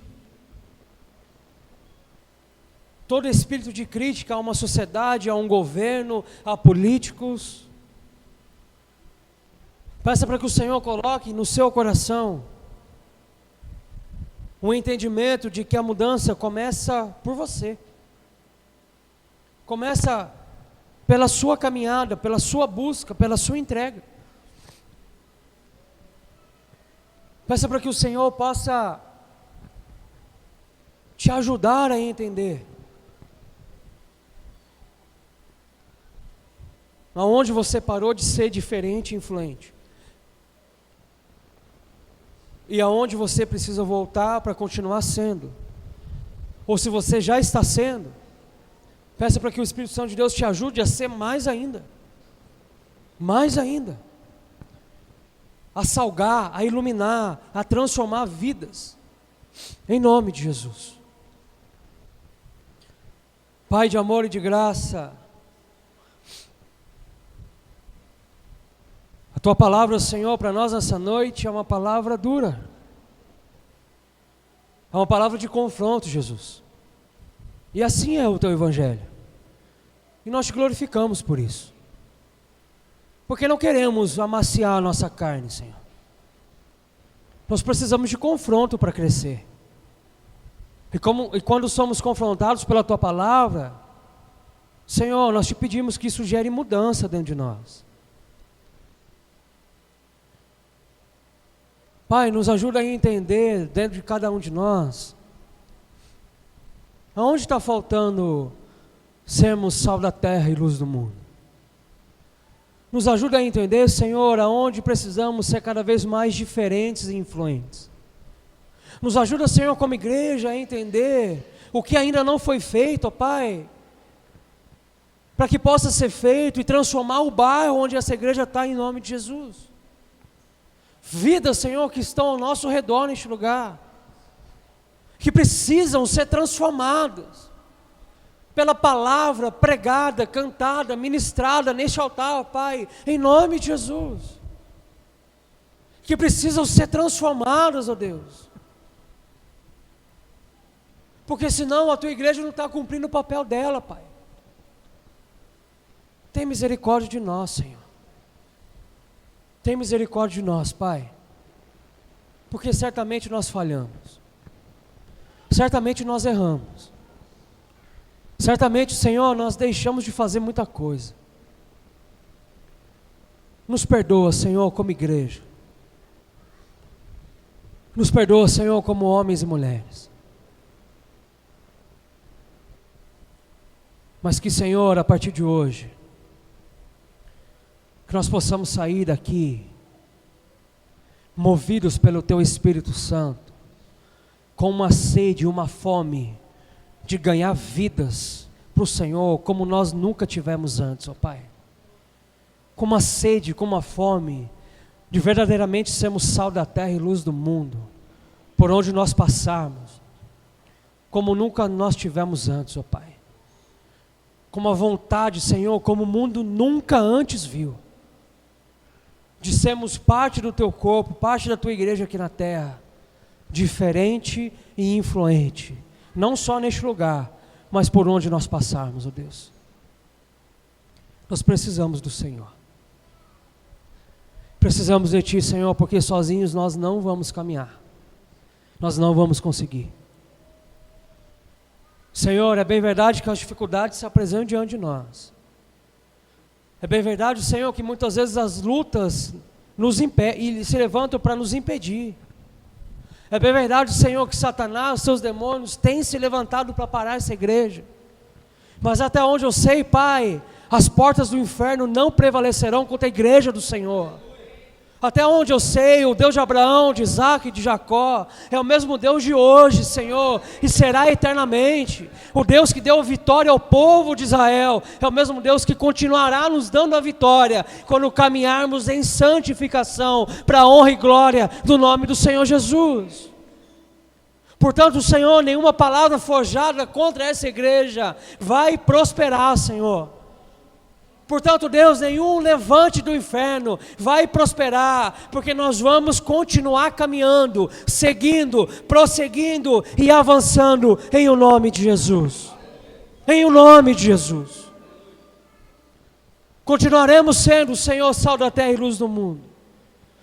Todo espírito de crítica a uma sociedade, a um governo, a políticos. Peça para que o Senhor coloque no seu coração um entendimento de que a mudança começa por você. Começa pela sua caminhada, pela sua busca, pela sua entrega. Peça para que o Senhor possa te ajudar a entender aonde você parou de ser diferente e influente. E aonde você precisa voltar para continuar sendo. Ou se você já está sendo, peça para que o Espírito Santo de Deus te ajude a ser mais ainda. Mais ainda. A salgar, a iluminar, a transformar vidas. Em nome de Jesus. Pai de amor e de graça, a Tua palavra, Senhor, para nós nessa noite é uma palavra dura. É uma palavra de confronto, Jesus. E assim é o Teu Evangelho. E nós te glorificamos por isso. Porque não queremos amaciar a nossa carne, Senhor. Nós precisamos de confronto para crescer. E quando somos confrontados pela Tua palavra, Senhor, nós te pedimos que isso gere mudança dentro de nós. Pai, nos ajuda a entender dentro de cada um de nós, aonde está faltando sermos sal da terra e luz do mundo. Nos ajuda a entender, Senhor, aonde precisamos ser cada vez mais diferentes e influentes. Nos ajuda, Senhor, como igreja, a entender o que ainda não foi feito, ó Pai, para que possa ser feito e transformar o bairro onde essa igreja está, em nome de Jesus. Vidas, Senhor, que estão ao nosso redor neste lugar, que precisam ser transformadas pela palavra pregada, cantada, ministrada neste altar, Pai, em nome de Jesus, que precisam ser transformadas, ó Deus, porque senão a Tua igreja não está cumprindo o papel dela, Pai. Tem misericórdia de nós, Senhor. Tem misericórdia de nós, Pai, porque certamente nós falhamos, certamente nós erramos, certamente, Senhor, nós deixamos de fazer muita coisa. Nos perdoa, Senhor, como igreja, nos perdoa, Senhor, como homens e mulheres, mas que, Senhor, a partir de hoje, que nós possamos sair daqui, movidos pelo Teu Espírito Santo, com uma sede, uma fome, de ganhar vidas para o Senhor, como nós nunca tivemos antes, ó Pai. Com uma sede, com uma fome, de verdadeiramente sermos sal da terra e luz do mundo, por onde nós passarmos, como nunca nós tivemos antes, ó Pai. Com uma vontade, Senhor, como o mundo nunca antes viu, de sermos parte do Teu corpo, parte da Tua igreja aqui na terra, diferente e influente, não só neste lugar, mas por onde nós passarmos, ó Deus. Nós precisamos do Senhor, precisamos de Ti, Senhor, porque sozinhos nós não vamos caminhar, nós não vamos conseguir. Senhor, é bem verdade que as dificuldades se apresentam diante de nós. É bem verdade, Senhor, que muitas vezes as lutas nos impedem e se levantam para nos impedir. É bem verdade, Senhor, que Satanás, seus demônios, têm se levantado para parar essa igreja. Mas até onde eu sei, Pai, as portas do inferno não prevalecerão contra a igreja do Senhor. Até onde eu sei, o Deus de Abraão, de Isaac e de Jacó é o mesmo Deus de hoje, Senhor, e será eternamente. O Deus que deu vitória ao povo de Israel é o mesmo Deus que continuará nos dando a vitória quando caminharmos em santificação para a honra e glória do nome do Senhor Jesus. Portanto, Senhor, nenhuma palavra forjada contra essa igreja vai prosperar, Senhor, Portanto, Deus, nenhum levante do inferno vai prosperar, porque nós vamos continuar caminhando, seguindo, prosseguindo e avançando em o nome de Jesus. Em o nome de Jesus. Continuaremos sendo o Senhor, sal da terra e luz do mundo,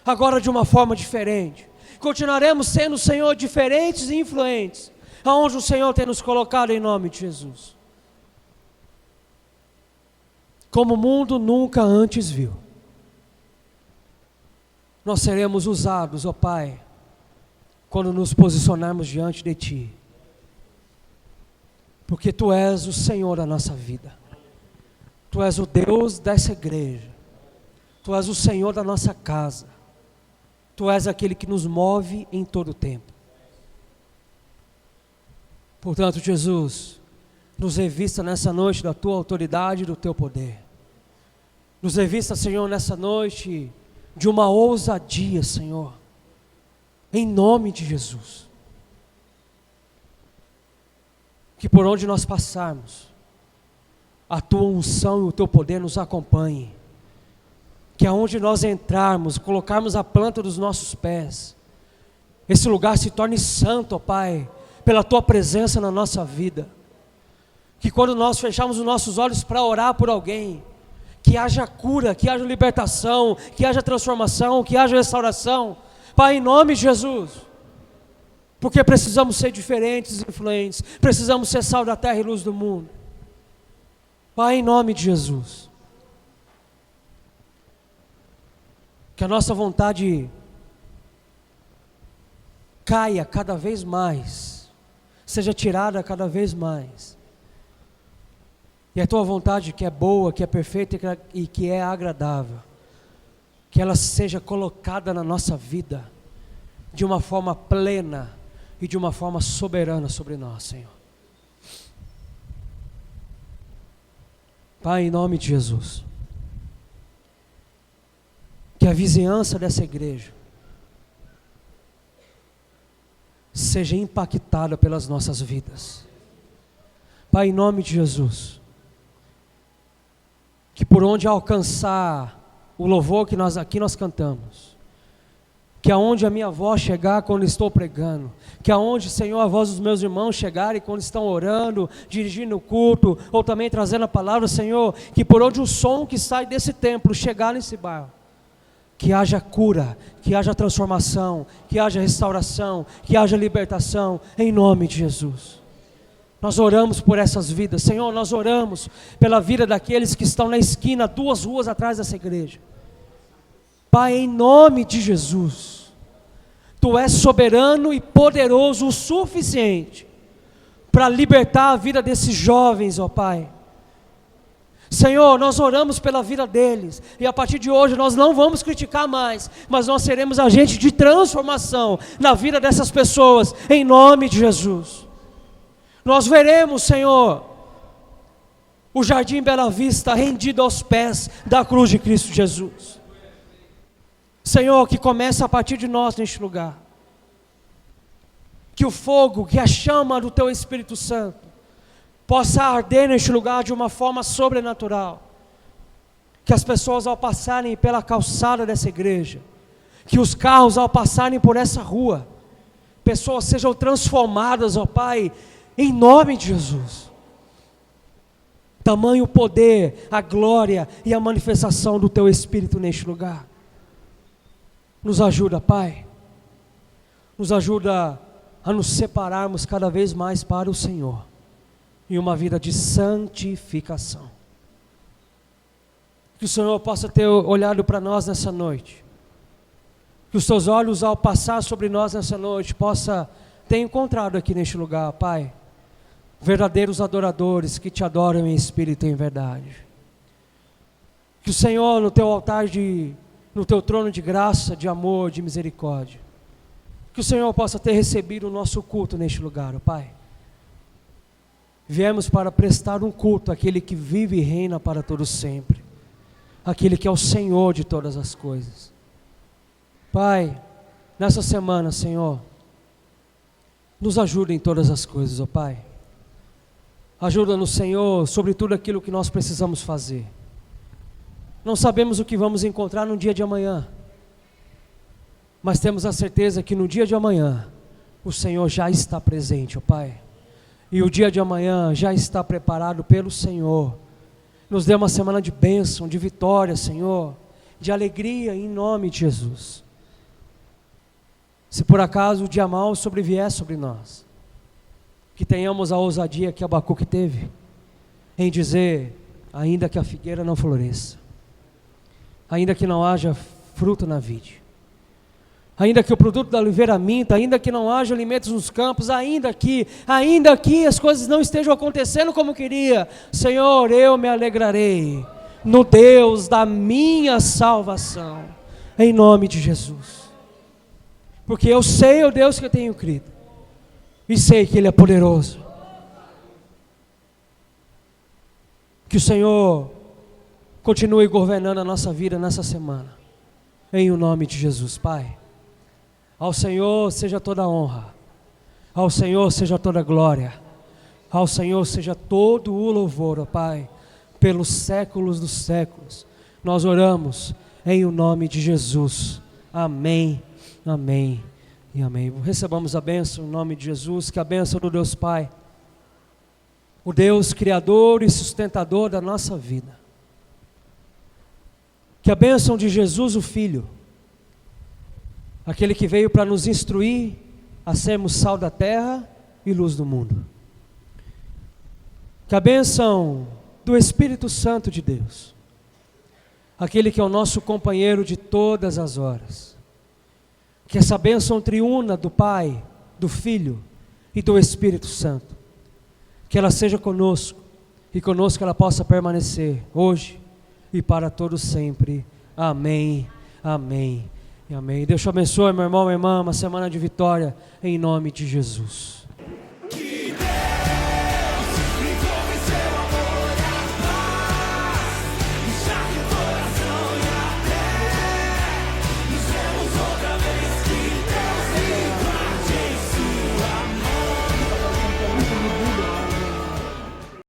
agora de uma forma diferente. Continuaremos sendo o Senhor diferentes e influentes, aonde o Senhor tem nos colocado em nome de Jesus. Como o mundo nunca antes viu. Nós seremos usados, ó Pai, quando nos posicionarmos diante de Ti. Porque Tu és o Senhor da nossa vida. Tu és o Deus dessa igreja. Tu és o Senhor da nossa casa. Tu és aquele que nos move em todo o tempo. Portanto, Jesus, nos revista nessa noite da Tua autoridade e do Teu poder. Nos revista, Senhor, nessa noite de uma ousadia, Senhor, em nome de Jesus. Que por onde nós passarmos, a Tua unção e o Teu poder nos acompanhem. Que aonde nós entrarmos, colocarmos a planta dos nossos pés, esse lugar se torne santo, ó Pai, pela Tua presença na nossa vida. Que quando nós fecharmos os nossos olhos para orar por alguém, que haja cura, que haja libertação, que haja transformação, que haja restauração, Pai, em nome de Jesus. Porque precisamos ser diferentes e influentes, precisamos ser sal da terra e luz do mundo. Pai, em nome de Jesus. Que a nossa vontade caia cada vez mais, seja tirada cada vez mais. E a Tua vontade, que é boa, que é perfeita e que é agradável, que ela seja colocada na nossa vida de uma forma plena e de uma forma soberana sobre nós, Senhor. Pai, em nome de Jesus, que a vizinhança dessa igreja seja impactada pelas nossas vidas. Pai, em nome de Jesus, que por onde alcançar o louvor que nós cantamos, que aonde a minha voz chegar quando estou pregando, que aonde, Senhor, a voz dos meus irmãos chegarem quando estão orando, dirigindo o culto, ou também trazendo a palavra, Senhor, que por onde o som que sai desse templo chegar nesse bairro, que haja cura, que haja transformação, que haja restauração, que haja libertação, em nome de Jesus. Nós oramos por essas vidas, Senhor, nós oramos pela vida daqueles que estão na esquina, 2 ruas atrás dessa igreja. Pai, em nome de Jesus, Tu és soberano e poderoso o suficiente para libertar a vida desses jovens, ó Pai. Senhor, nós oramos pela vida deles, e a partir de hoje nós não vamos criticar mais, mas nós seremos agentes de transformação na vida dessas pessoas, em nome de Jesus. Nós veremos, Senhor, o Jardim Bela Vista rendido aos pés da cruz de Cristo Jesus. Senhor, que comece a partir de nós neste lugar. Que o fogo, que a chama do Teu Espírito Santo possa arder neste lugar de uma forma sobrenatural. Que as pessoas ao passarem pela calçada dessa igreja, que os carros ao passarem por essa rua, pessoas sejam transformadas, ó Pai, em nome de Jesus. Tamanho o poder, a glória e a manifestação do Teu Espírito neste lugar. Nos ajuda, Pai. Nos ajuda a nos separarmos cada vez mais para o Senhor, em uma vida de santificação. Que o Senhor possa ter olhado para nós nessa noite. Que os Teus olhos ao passar sobre nós nessa noite possa ter encontrado aqui neste lugar, Pai, verdadeiros adoradores que Te adoram em espírito e em verdade. Que o Senhor no Teu altar no Teu trono de graça, de amor, de misericórdia, que o Senhor possa ter recebido o nosso culto neste lugar, ó Pai. Viemos para prestar um culto àquele que vive e reina para todo sempre, aquele que é o Senhor de todas as coisas. Pai, nessa semana, Senhor, nos ajuda em todas as coisas, ó Pai. Ajuda-nos, Senhor, sobre tudo aquilo que nós precisamos fazer. Não sabemos o que vamos encontrar no dia de amanhã, mas temos a certeza que no dia de amanhã o Senhor já está presente, ó Pai. E o dia de amanhã já está preparado pelo Senhor. Nos dê uma semana de bênção, de vitória, Senhor, de alegria em nome de Jesus. Se por acaso o dia mau sobrevier sobre nós, que tenhamos a ousadia que Abacuque teve, em dizer, ainda que a figueira não floresça, ainda que não haja fruto na vide, ainda que o produto da oliveira minta, ainda que não haja alimentos nos campos, ainda que as coisas não estejam acontecendo como queria, Senhor, eu me alegrarei no Deus da minha salvação, em nome de Jesus, porque eu sei o Deus que eu tenho crido, e sei que Ele é poderoso. Que o Senhor continue governando a nossa vida nessa semana, em o nome de Jesus, Pai. Ao Senhor seja toda a honra, ao Senhor seja toda a glória, ao Senhor seja todo o louvor, ó Pai, pelos séculos dos séculos. Nós oramos em o nome de Jesus. Amém, amém e amém. Recebamos a bênção em nome de Jesus, que a bênção do Deus Pai, o Deus criador e sustentador da nossa vida, que a bênção de Jesus o Filho, aquele que veio para nos instruir a sermos sal da terra e luz do mundo, que a bênção do Espírito Santo de Deus, aquele que é o nosso companheiro de todas as horas, que essa bênção triuna do Pai, do Filho e do Espírito Santo, que ela seja conosco, e conosco ela possa permanecer hoje e para todos sempre. Amém, amém e amém. Deus te abençoe, meu irmão, minha irmã, uma semana de vitória em nome de Jesus.